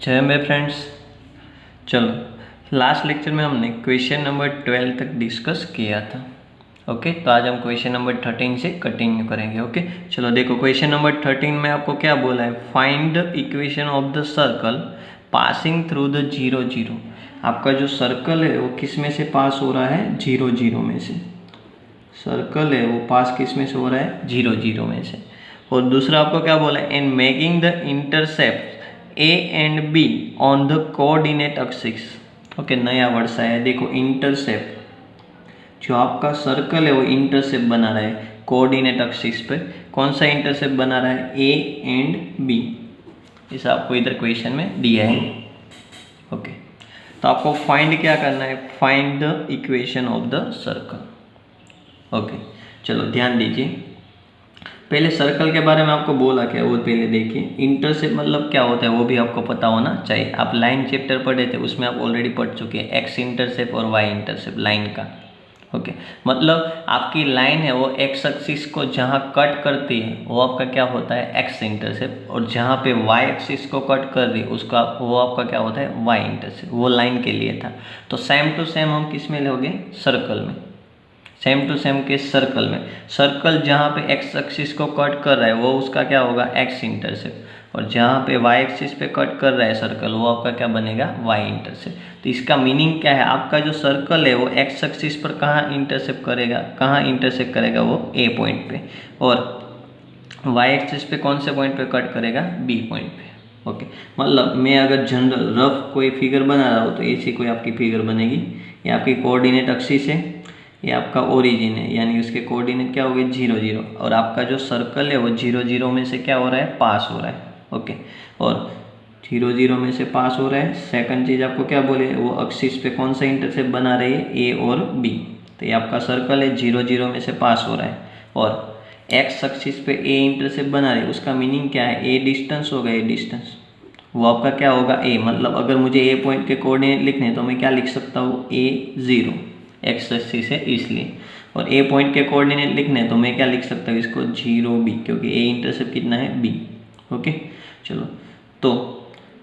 जय मेरे फ्रेंड्स। चलो, लास्ट लेक्चर में हमने क्वेश्चन नंबर 12 तक डिस्कस किया था। ओके, तो आज हम क्वेश्चन नंबर 13 से कंटिन्यू करेंगे। ओके, चलो देखो, क्वेश्चन नंबर 13 में आपको क्या बोला है, find the equation of the circle passing through the 0 0। आपका जो सर्कल है वो किस में से पास हो रहा है, 0 0 में से। सर्कल है वो पास किस में से हो रहा है, 0 0 में से। और दूसरा आपको क्या बोला है, in making the intercept A and be on the coordinate axis. Okay, नया वर्ड आया है, देखो इंटरसेप्ट। जो आपका सर्कल है वो इंटरसेप्ट बना रहा है कोऑर्डिनेट एक्सिस पे। कौन सा इंटरसेप्ट बना रहा है, ए एंड बी। इसे आपको इधर क्वेश्चन में दिया है। ओके, तो आपको फाइंड क्या करना है, find the equation of the circle. Okay, चलो ध्यान दीजिए। पहले सर्कल के बारे में आपको बोला क्या, वो पहले देखिए। इंटरसेप्ट मतलब क्या होता है वो भी आपको पता होना चाहिए। आप लाइन चैप्टर पढ़े थे, उसमें आप ऑलरेडी पढ़ चुके हैं, एक्स इंटरसेप्ट और वाई इंटरसेप्ट लाइन का। ओके, मतलब आपकी लाइन है वो एक्स एक्सिस को जहाँ कट करती है वो आपका क्या होता है, एक्स इंटरसेप्ट। और जहाँ पे वाई एक्सिस को कट कर रही है उसका वो आपका क्या होता है, वाई इंटरसेप्ट। वो लाइन के लिए था। तो सेम टू सेम हम किस में लोगे, सर्कल में। सेम टू सेम के सर्कल में, सर्कल जहाँ पे एक्स एक्सिस को कट कर रहा है वो उसका क्या होगा, एक्स इंटरसेप्ट। और जहाँ पे वाई एक्सिस पे कट कर रहा है सर्कल, वो आपका क्या बनेगा, वाई इंटरसेप्ट। तो इसका मीनिंग क्या है, आपका जो सर्कल है वो एक्स एक्सिस पर कहाँ इंटरसेप्ट करेगा, कहाँ इंटरसेप्ट करेगा, वो ए पॉइंट पे। और वाई एक्सिस पे कौन से पॉइंट पे कट करेगा, बी पॉइंट पे। ओके, मतलब मैं अगर जनरल रफ कोई फिगर बना रहा हूँ तो ऐसी कोई आपकी फिगर बनेगी। ये आपकी कोऑर्डिनेट एक्सिस है, ये आपका ओरिजिन है, यानी उसके कोऑर्डिनेट क्या हो गए, 0 0। और आपका जो सर्कल है वो 0 0 में से क्या हो रहा है, पास हो रहा है। ओके, और 0 0 में से पास हो रहा है। सेकंड चीज़ आपको क्या बोले, वो एक्सिस पे कौन सा इंटरसेप्ट बना रही है, ए और बी। तो ये आपका सर्कल है 0 0 में से पास हो रहा है। और एक्स एक्सिस पे ए इंटरसेप्ट बना रही है, उसका मीनिंग क्या है, ए डिस्टेंस होगा, ए डिस्टेंस वो आपका क्या होगा, ए। मतलब अगर मुझे ए पॉइंट के कोऑर्डिनेट लिखने हैं तो मैं क्या लिख सकता हूँ, ए 0 एक्स एक्सिस है इसलिए। और ए पॉइंट के कोऑर्डिनेट लिखने हैं तो मैं क्या लिख सकता हूँ इसको, 0 बी, क्योंकि ए इंटरसेप्ट कितना है, बी। ओके, चलो, तो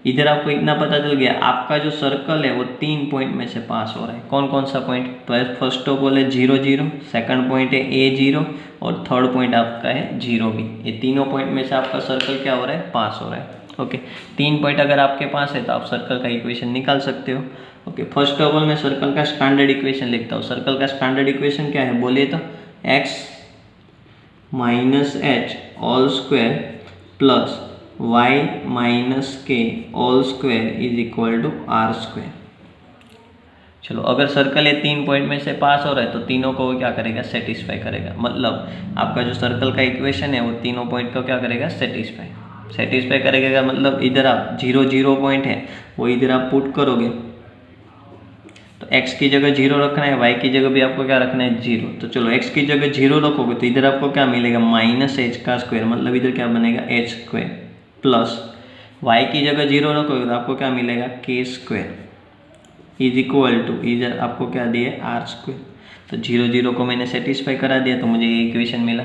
इधर आपको इतना पता चल गया, आपका जो सर्कल है वो 3 पॉइंट में से पास हो रहा है। कौन कौन सा पॉइंट, तो फर्स्ट ऑफ ऑल है 0 0, सेकंड पॉइंट है ए 0, और थर्ड पॉइंट आपका है 0 बी। ये तीनों पॉइंट में से आपका सर्कल क्या हो रहा है, पास हो रहा है। ओके, 3 पॉइंट अगर आपके पास है तो आप सर्कल का इक्वेशन निकाल सकते हो। ओके, फर्स्ट ऑफ ऑल मैं सर्कल का स्टैंडर्ड इक्वेशन लिखता हूँ। सर्कल का स्टैंडर्ड इक्वेशन क्या है बोलिए तो, x minus h all square plus y minus k all square is equal to r square. चलो, अगर सर्कल ये 3 पॉइंट में से पास हो रहा है तो तीनों को वो क्या करेगा, सेटिस्फाई करेगा। मतलब आपका जो सर्कल का इक्वेशन है वो तीनों पॉइंट को क्या करेगा, सेटिस्फाई करेगा। मतलब इधर आप 0 0 पॉइंट है वो इधर आप पुट करोगे तो x की जगह 0 रखना है, y की जगह भी आपको क्या रखना है, 0। तो चलो, x की जगह 0 रखोगे तो इधर आपको क्या मिलेगा, माइनस एच का स्क्वायर। मतलब इधर क्या बनेगा, एच स्क्वायर, प्लस y की जगह 0 रखोगे तो आपको क्या मिलेगा, k square is equal to, इधर आपको क्या दिया, आर स्क्वायर। तो 0 0 को मैंने सेटिस्फाई करा दिया तो मुझे ये इक्वेशन मिला।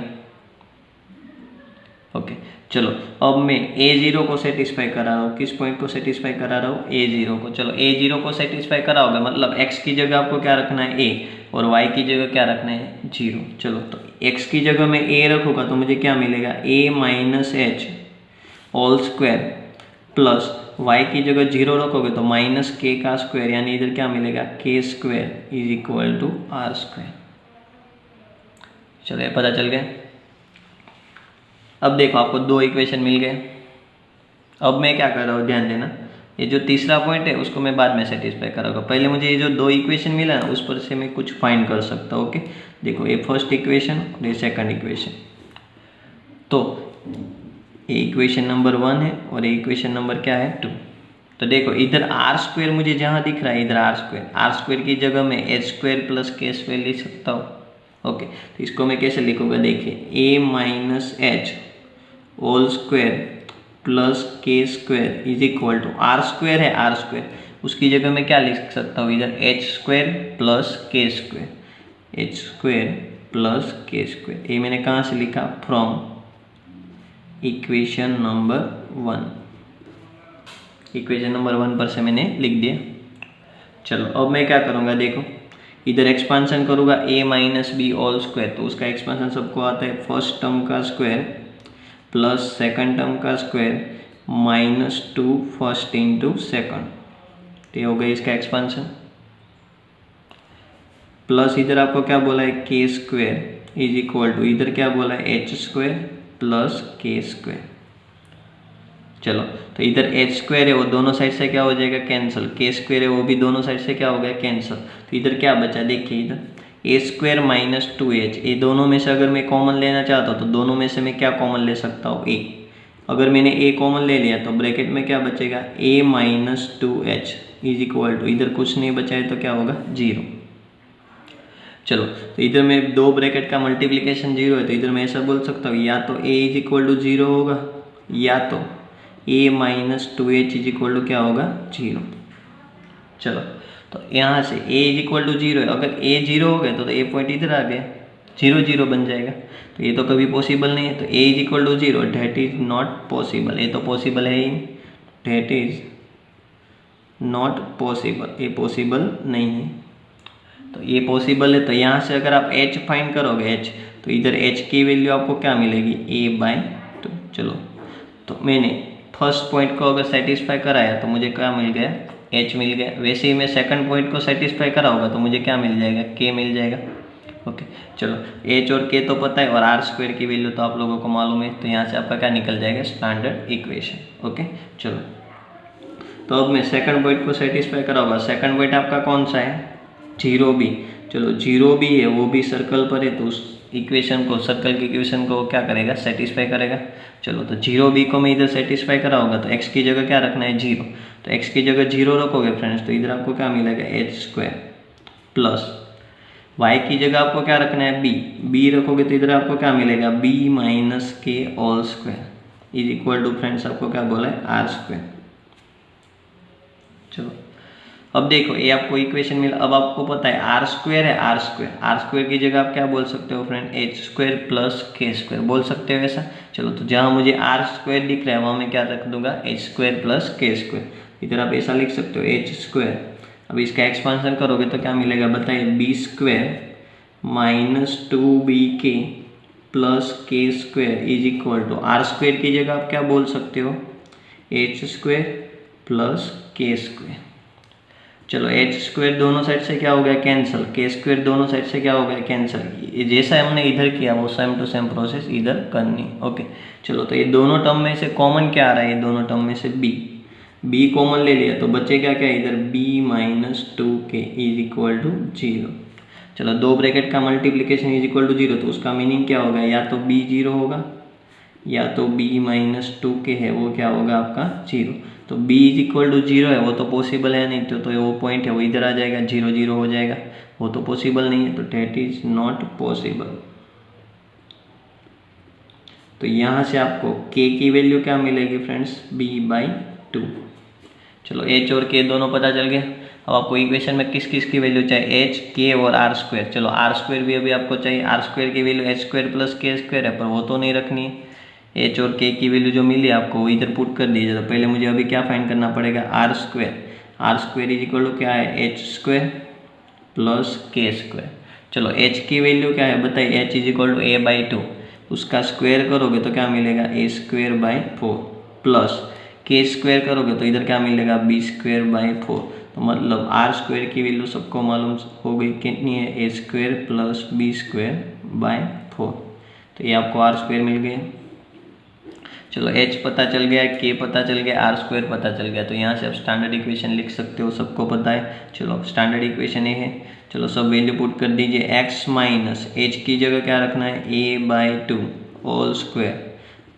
ओके, चलो, अब मैं a0 को सेटिस्फाई करा रहा हूँ। किस पॉइंट को सेटिस्फाई करा रहा हूँ, a0 को। चलो, a0 को सेटिस्फाई कराओगे मतलब x की जगह आपको क्या रखना है, a, और y की जगह क्या रखना है, 0। चलो, तो x की जगह मैं a रखूँगा तो मुझे क्या मिलेगा, a minus h all square, plus y की जगह 0 रखोगे तो माइनस के का स्क्वायर, यानी इधर क्या मिलेगा, k square is equal to r square. चलो, ये पता चल गया। अब देखो, आपको 2 इक्वेशन मिल गए। अब मैं क्या कर रहा हूँ, ध्यान देना, ये जो तीसरा पॉइंट है उसको मैं बाद में सेटिस्फाई कराऊंगा। पहले मुझे ये जो 2 इक्वेशन मिला ना उस पर से मैं कुछ फाइंड कर सकता हूँ। ओके, देखो, ये फर्स्ट इक्वेशन और ये सेकंड इक्वेशन। तो ये इक्वेशन नंबर 1 है और ये इक्वेशन नंबर क्या है, 2। तो देखो, इधर आर स्क्वायर मुझे जहाँ दिख रहा है, इधर आर स्क्वायर की जगह मैं H square plus k square लिख सकता हूँ। ओके, तो इसको मैं कैसे लिखूँगा, देखिए, a minus h whole square plus k square is equal to, r square है, आर स्क्वायर, उसकी जगह मैं क्या लिख सकता हूँ, इधर h square plus k square, h square plus k square. ये मैंने कहाँ से लिखा, from equation number 1। Equation number 1 पर से मैंने लिख दिया। चलो अब मैं क्या करूँगा, देखो इधर एक्सपांसन करूँगा a minus b whole square, तो उसका एक्सपांसन सबको आता है फर्स्ट टर्म का स्क्वायर प्लस सेकंड टर्म का square minus 2 first into second, तो ये हो गया इसका एक्सपांसन। प्लस इधर आपको क्या बोला है के स्क्वायर इज इक्वल टू, इधर क्या बोला है h square plus k square. चलो तो इधर एच स्क्वायर है वो दोनों साइड से क्या हो जाएगा कैंसिल, के स्क्वायर है वो भी दोनों साइड से क्या हो गया कैंसिल। तो इधर क्या बचा, देखिए इधर ए स्क्वायर माइनस 2h, ये दोनों में से अगर मैं कॉमन लेना चाहता हूँ तो दोनों में से मैं क्या कॉमन ले सकता हूँ ए। अगर मैंने ए कॉमन ले लिया तो ब्रैकेट में क्या बचेगा a minus 2h is equal to, इधर कुछ नहीं बचा है तो क्या होगा 0। चलो तो इधर में दो ब्रैकेट का मल्टीप्लिकेशन 0 है, तो इधर मैं ऐसा बोल सकता हूँ या तो a इज इक्वल टू 0 होगा या तो a minus 2h is equal to क्या होगा 0। चलो तो यहाँ से a इज इक्वल टू 0 है, अगर a 0 हो गया तो a पॉइंट इधर आ गया 0 0 बन जाएगा, तो ये तो कभी पॉसिबल नहीं है। तो a is equal to 0 that is not possible, ये तो पॉसिबल है ही, डेट इज नॉट पॉसिबल, ये पॉसिबल नहीं है। तो ये पॉसिबल है, तो यहाँ से अगर आप h फाइंड करोगे h, तो इधर h की वैल्यू आपको क्या मिलेगी a/2। चलो तो मैंने फर्स्ट पॉइंट को अगर सेटिस्फाई कराया तो मुझे क्या मिल गया h मिल गया। वैसे ही मैं सेकंड पॉइंट को सेटिस्फाई करा होगा तो मुझे क्या मिल जाएगा k मिल जाएगा। ओके चलो h और k तो पता है और आर स्क्वायर की वैल्यू तो आप लोगों को मालूम है, तो यहाँ से आपका क्या निकल जाएगा स्टैंडर्ड इक्वेशन। ओके चलो तो अब मैं सेकंड पॉइंट को सेटिस्फाई करा होगा। सेकंड पॉइंट आपका कौन सा है 0b। चलो 0b है वो भी सर्कल पर है, तो उस इक्वेशन को सर्कल की इक्वेशन को क्या करेगा सेटिस्फाई करेगा। चलो तो 0b को मैं इधर सेटिस्फाई करा होगा तो x की जगह क्या रखना है 0, तो x की जगह 0 रखोगे फ्रेंड्स तो इधर आपको क्या मिलेगा एच स्क्वायर प्लस y की जगह आपको क्या रखना है b रखोगे तो इधर आपको क्या मिलेगा b minus k whole square is equal to friends आपको क्या बोला है आर स्क्वायर। चलो अब देखो ये आपको इक्वेशन मिला। अब आपको पता है आर स्क्वायर है, आर स्क्वायर की जगह आप क्या बोल सकते हो friend H square plus k square बोल सकते हो ऐसा। चलो तो जहाँ मुझे आर स्क्वायर दिख रहा है वहाँ मैं क्या रख दूंगा H square plus k square, इधर आप ऐसा लिख सकते हो एच स्क्वायर। अब इसका एक्सपांसन करोगे तो क्या मिलेगा बताइए b square minus 2bk plus k square is equal to r square की जगह आप क्या बोल सकते हो h square plus k square. चलो एच स्क्वायर दोनों साइड से क्या हो गया कैंसिल, के स्क्वायर दोनों साइड से क्या हो गया कैंसिल। जैसा हमने इधर किया वो सेम टू सेम प्रोसेस इधर करनी। ओके चलो तो ये दोनों टर्म में से कॉमन क्या आ रहा है, ये दोनों टर्म में से b कॉमन ले लिया तो बचेगा क्या इधर b minus 2k is equal to 0। चलो दो ब्रैकेट का मल्टीप्लिकेशन इज इक्वल टू 0, तो उसका मीनिंग क्या होगा या तो b 0 होगा या तो b माइनस 2k है वो क्या होगा आपका 0। तो b इज इक्वल टू 0 है वो तो पॉसिबल है नहीं, तो वो पॉइंट है वो इधर आ जाएगा 0 0 हो जाएगा, वो तो पॉसिबल नहीं है, तो डेट इज नॉट पॉसिबल। तो यहाँ से आपको k की वैल्यू क्या मिलेगी फ्रेंड्स b/2। चलो h और k दोनों पता चल गया। अब आपको इक्वेशन में किस किस की वैल्यू चाहिए h k और आर स्क्वायर। चलो आर स्क्वायर भी अभी आपको चाहिए, आर स्क्वायर की value H square plus k square है पर वो तो नहीं रखनी है। h और k की वैल्यू जो मिली आपको वो इधर पुट कर दीजिए। तो पहले मुझे अभी क्या फाइंड करना पड़ेगा r square is equal to क्या है h square plus k square. चलो h की वैल्यू क्या है बताइए h is equal to a/2, उसका स्क्वायर करोगे तो क्या मिलेगा a²/4 प्लस के स्क्वायर करोगे तो इधर क्या मिलेगा b²/4। तो मतलब आर स्क्वायर की वैल्यू सबको मालूम हो गई कितनी है a² प्लस b²/4, तो ये आपको आर स्क्वायर मिल गया। चलो h पता चल गया, k पता चल गया, आर स्क्वायर पता चल गया, तो यहाँ से आप स्टैंडर्ड इक्वेशन लिख सकते हो, सबको पता है। चलो स्टैंडर्ड इक्वेशन ये है। चलो सब वैल्यू पुट कर दीजिए x माइनस h की जगह क्या रखना है a/2 whole square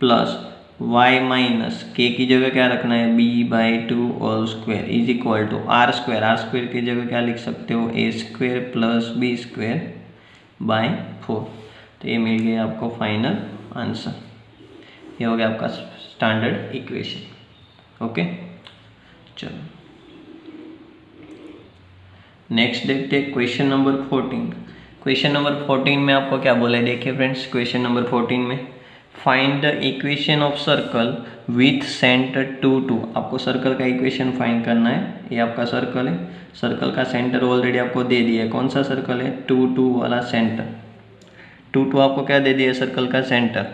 plus y minus k की जगह क्या रखना है b/2 whole square is equal to r square की जगह क्या लिख सकते हो a² प्लस b²/4। तो ये मिल गया आपको फाइनल आंसर, ये हो गया आपका स्टैंडर्ड इक्वेशन। ओके चलो नेक्स्ट देखते हैं क्वेश्चन नंबर 14। क्वेश्चन नंबर 14 में आपको क्या बोला है देखिए फ्रेंड्स, क्वेश्चन नंबर 14 में find the equation of circle with centre 2 आपको सर्कल का इक्वेशन फाइंड करना है। ये आपका सर्कल है, सर्कल का सेंटर ऑलरेडी आपको दे दिया है। कौन सा सर्कल है? 2 वाला सेंटर। 2 आपको क्या दे दिया है? सर्कल का सेंटर।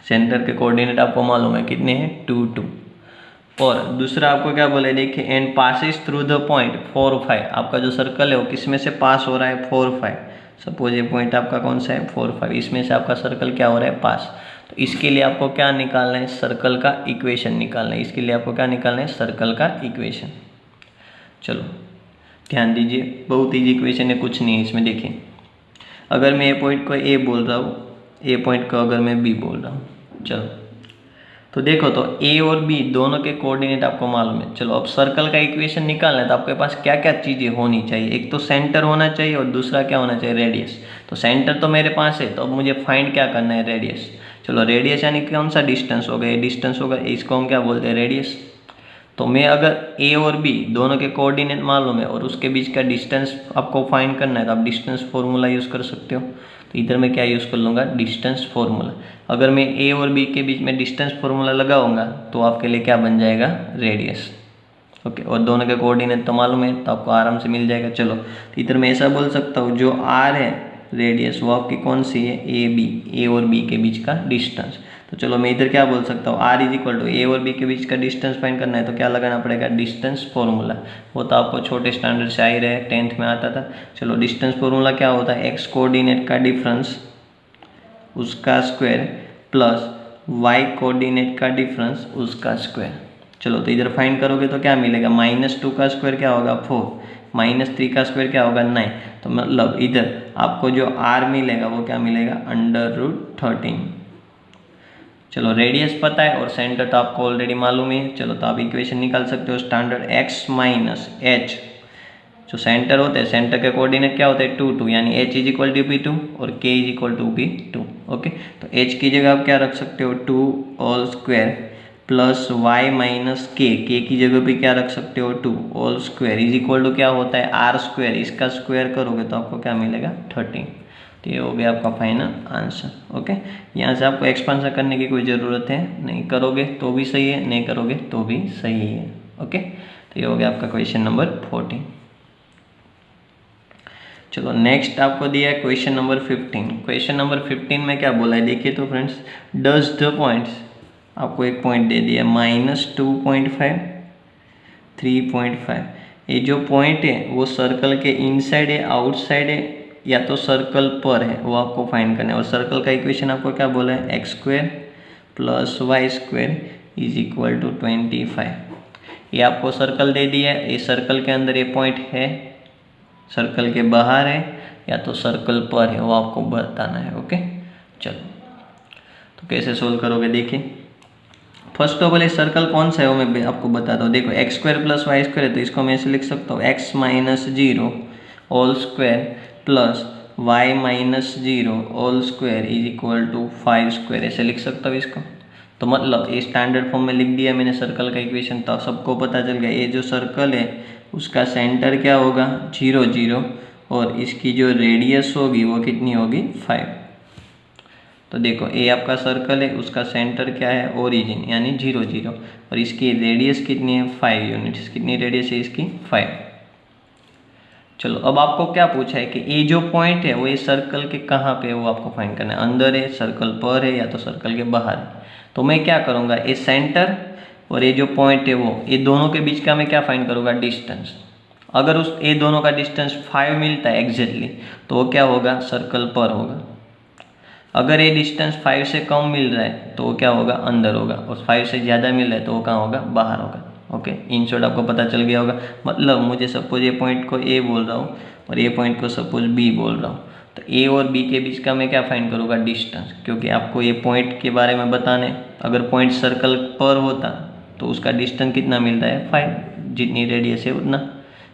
सेंटर के कोऑर्डिनेट आपको मालूम है कितने हैं? 2 और दूसरा आपको क्या बोले? देखिए, and passes through the point 4 5। आपका जो सर्कल है वो किस में से पास हो रहा है? 4 5। सपोज ये पॉइंट आपका कौन सा है? 4 5। इसमें से आपका सर्कल क्या हो रहा है? पास। तो इसके लिए आपको क्या निकालना है? सर्कल का इक्वेशन निकालना है। इसके लिए आपको क्या निकालना है? सर्कल का इक्वेशन। चलो ध्यान दीजिए, बहुत ईजी इक्वेशन है, कुछ नहीं है इसमें। देखिए, अगर मैं ए पॉइंट को ए बोल रहा हूँ, ए पॉइंट को अगर मैं बी बोल रहा हूँ, चलो तो देखो, तो ए और बी दोनों के कोऑर्डिनेट आपको मालूम है। चलो अब सर्कल का इक्वेशन निकालना है तो आपके पास क्या क्या चीज़ें होनी चाहिए? एक तो सेंटर होना चाहिए और दूसरा क्या होना चाहिए? रेडियस। तो सेंटर तो मेरे पास है, तो अब मुझे फाइंड क्या करना है? रेडियस। चलो रेडियस यानी कौन सा? डिस्टेंस होगा, ये डिस्टेंस होगा, इसको हम क्या बोलते हैं? रेडियस। तो मैं अगर ए और बी दोनों के कोऑर्डिनेट मालूम है और उसके बीच का डिस्टेंस आपको फाइंड करना है तो आप डिस्टेंस फॉर्मूला यूज़ कर सकते हो। तो इधर मैं क्या यूज़ कर लूँगा? Distance formula. अगर मैं ए और बी के बीच में डिस्टेंस फॉर्मूला लगाऊंगा तो आपके लिए क्या बन जाएगा? रेडियस। ओके, और दोनों के कोऑर्डिनेट तो मालूम है तो आपको आराम से मिल जाएगा। चलो तो इधर मैं ऐसा बोल सकता हूँ, जो आर है रेडियस वो आपकी कौन सी है? ए बी, ए और बी के बीच का डिस्टेंस। तो चलो मैं इधर क्या बोल सकता हूँ? आर इज इक्वल टू ए और बी के बीच का डिस्टेंस फाइंड करना है तो क्या लगाना पड़ेगा? Distance formula. वो तो आपको छोटे स्टैंडर्ड से आ ही रहे, 10th में आता था। चलो डिस्टेंस फॉर्मूला क्या होता है? एक्स कोऑर्डिनेट का डिफरेंस उसका स्क्वायर प्लस वाई कोऑर्डिनेट का डिफरेंस उसका स्क्वायर। चलो तो इधर फाइंड करोगे तो क्या मिलेगा? -2 का स्क्वायर क्या होगा? 4, -3 का स्क्वायर क्या होगा? 9। तो मतलब इधर आपको जो आर मिलेगा वो क्या मिलेगा? √13। चलो रेडियस पता है और सेंटर तो आपको ऑलरेडी मालूम है। चलो तो आप इक्वेशन निकाल सकते हो, स्टैंडर्ड x माइनस एच। जो सेंटर होते हैं, सेंटर के कोऑर्डिनेट क्या होते हैं? 2 यानी h is equal to b2 और k is equal to b2। Okay, तो h की जगह आप क्या रख सकते हो? 2 whole square plus y minus k की जगह पे क्या रख सकते हो? 2 whole square is equal to क्या होता है? r square. इसका स्क्वायर करोगे तो आपको क्या मिलेगा? 13। तो ये हो गया आपका फाइनल आंसर। ओके, यहाँ से आपको एक्सपेंशन करने की कोई ज़रूरत है नहीं, करोगे तो भी सही है, नहीं करोगे तो भी सही है। ओके, तो ये हो गया आपका क्वेश्चन नंबर 14। चलो नेक्स्ट आपको दिया है क्वेश्चन नंबर 15। क्वेश्चन नंबर 15 में क्या बोला है? देखिए तो फ्रेंड्स, डज द पॉइंट्स, आपको एक पॉइंट दे दिया -2.5, 3.5। ये जो पॉइंट है वो सर्कल के इनसाइड है, आउटसाइड है, या तो सर्कल पर है, वो आपको फाइंड करना है। और सर्कल का इक्वेशन आपको क्या बोला है? x² plus y² is equal to 25। ये आपको सर्कल दे दिया है, ये सर्कल के अंदर ये पॉइंट है, सर्कल के बाहर है या तो सर्कल पर है, वो आपको बताना है। ओके, चलो तो कैसे सोल्व करोगे? देखिए, फर्स्ट ऑफ ऑल ये सर्कल कौन सा है वो मैं आपको बताता हूँ। देखो x² प्लस y² है तो इसको मैं ऐसे लिख सकता हूँ, x minus 0 whole square plus y minus 0 whole square is equal to 5²। ऐसे लिख सकता हूँ इसको। तो मतलब ये स्टैंडर्ड फॉर्म में लिख दिया मैंने सर्कल का इक्वेशन, तो सबको पता चल गया ये जो सर्कल है उसका सेंटर क्या होगा? 0 0, और इसकी जो रेडियस होगी वो कितनी होगी? 5। तो देखो ये आपका सर्कल है, उसका सेंटर क्या है? ओरिजिन यानी 0 0, और इसकी रेडियस कितनी है? 5 यूनिट्स। कितनी रेडियस है इसकी? 5। चलो अब आपको क्या पूछा है कि ये जो पॉइंट है वो ये सर्कल के कहाँ पे है वो आपको फाइंड करना है। अंदर है, सर्कल पर है, या तो सर्कल के बाहर है। तो मैं क्या करूँगा, ये सेंटर और ये जो पॉइंट है वो, ये दोनों के बीच का मैं क्या फाइंड करूँगा? डिस्टेंस। अगर उस ये दोनों का डिस्टेंस 5 मिलता है एग्जैक्टली तो वो क्या होगा? सर्कल पर होगा। अगर ये डिस्टेंस 5 से कम मिल रहा है तो वो क्या होगा? अंदर होगा। और 5 से ज़्यादा मिल रहा है तो वो कहाँ होगा? बाहर होगा। ओके, इन शॉर्ट आपको पता चल गया होगा। मतलब मुझे सपोज ये पॉइंट को ए बोल रहा हूँ और ये पॉइंट को सपोज बी बोल रहा हूँ, तो ए और बी के बीच का मैं क्या फाइंड करूँगा? डिस्टेंस। क्योंकि आपको ये पॉइंट के बारे में बताने, अगर पॉइंट सर्कल पर होता तो उसका डिस्टेंस कितना मिल रहा है? 5, जितनी रेडियस है उतना।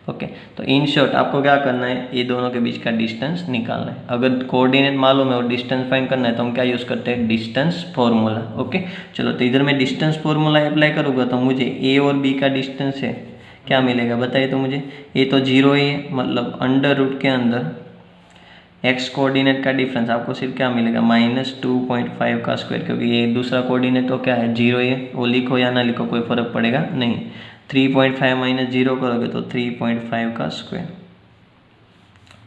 ओके, तो इन शॉर्ट आपको क्या करना है? ये दोनों के बीच का डिस्टेंस निकालना है। अगर कोऑर्डिनेट मालूम है और डिस्टेंस फाइंड करना है तो हम क्या यूज़ करते हैं? Distance formula. ओके, चलो तो इधर मैं डिस्टेंस फॉर्मूला अप्लाई करूँगा तो मुझे ए और बी का डिस्टेंस है क्या मिलेगा? बताइए तो मुझे। ये तो 0 ही है, मतलब अंडर रूट के अंदर एक्स कोऑर्डिनेट का डिफरेंस आपको सिर्फ क्या मिलेगा -2.5 का स्क्वायर, क्योंकि ये दूसरा कोऑर्डिनेट तो क्या है 0 है, वो लिखो या ना लिखो कोई फर्क पड़ेगा नहीं। 3.5 माइनस 0 करोगे तो 3.5 का स्क्वायर।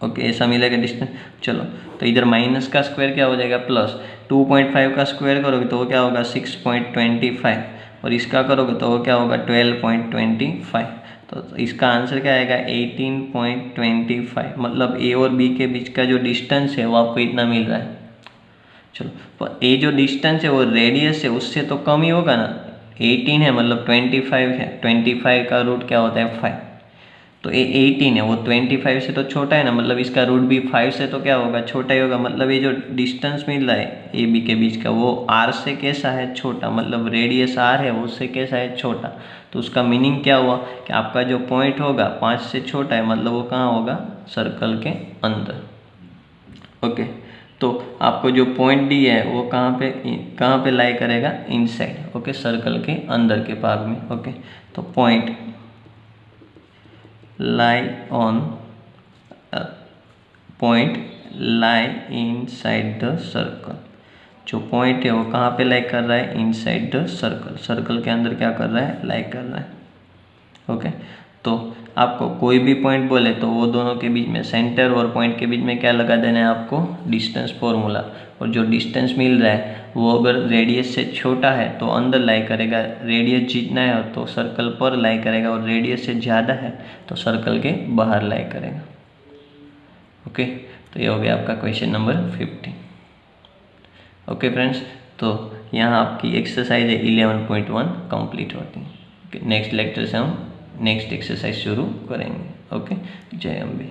ओके, ऐसा मिलेगा डिस्टेंस। चलो तो इधर माइनस का स्क्वायर क्या हो जाएगा प्लस, 2.5 का स्क्वायर करोगे तो वो क्या होगा 6.25, और इसका करोगे तो वो क्या होगा 12.25। तो इसका आंसर क्या आएगा 18.25। मतलब ए और बी के बीच का जो डिस्टेंस है वो आपको इतना मिल रहा है। चलो, पर ए जो डिस्टेंस है वो रेडियस है उससे तो कम ही होगा ना, 18 है मतलब 25 है, 25 का रूट क्या होता है 5, तो ये 18 है वो 25 से तो छोटा है ना, मतलब इसका रूट भी 5 से तो क्या होगा छोटा ही होगा। मतलब ये जो डिस्टेंस मिल रहा है ए बी के बीच का वो आर से कैसा है छोटा, मतलब रेडियस आर है उससे कैसा है छोटा। तो उसका मीनिंग क्या हुआ कि आपका जो पॉइंट होगा 5 से छोटा है, मतलब वो कहाँ होगा सर्कल के अंदर। ओके, तो आपको जो पॉइंट डी है वो कहाँ पे लाई करेगा इनसाइड, ओके, सर्कल के अंदर के भाग में। ओके, तो point lie on point lie inside the circle. जो पॉइंट है वो कहाँ पे लाई कर रहा है इनसाइड द सर्कल, सर्कल के अंदर क्या कर रहा है लाई कर रहा है। ओके, तो आपको कोई भी पॉइंट बोले तो वो दोनों के बीच में सेंटर और पॉइंट के बीच में क्या लगा देना है आपको डिस्टेंस फॉर्मूला। और जो डिस्टेंस मिल रहा है वो अगर रेडियस से छोटा है तो अंदर लाई करेगा, रेडियस जितना है तो सर्कल पर लाई करेगा, और रेडियस से ज़्यादा है तो सर्कल के बाहर लाई करेगा। ओके, तो ये हो गया आपका क्वेश्चन नंबर 15। ओके फ्रेंड्स, तो यहाँ आपकी एक्सरसाइज 11.1 कंप्लीट होती है। नेक्स्ट लेक्चर से हम नेक्स्ट एक्सरसाइज शुरू करेंगे। ओके, जय अम्बे।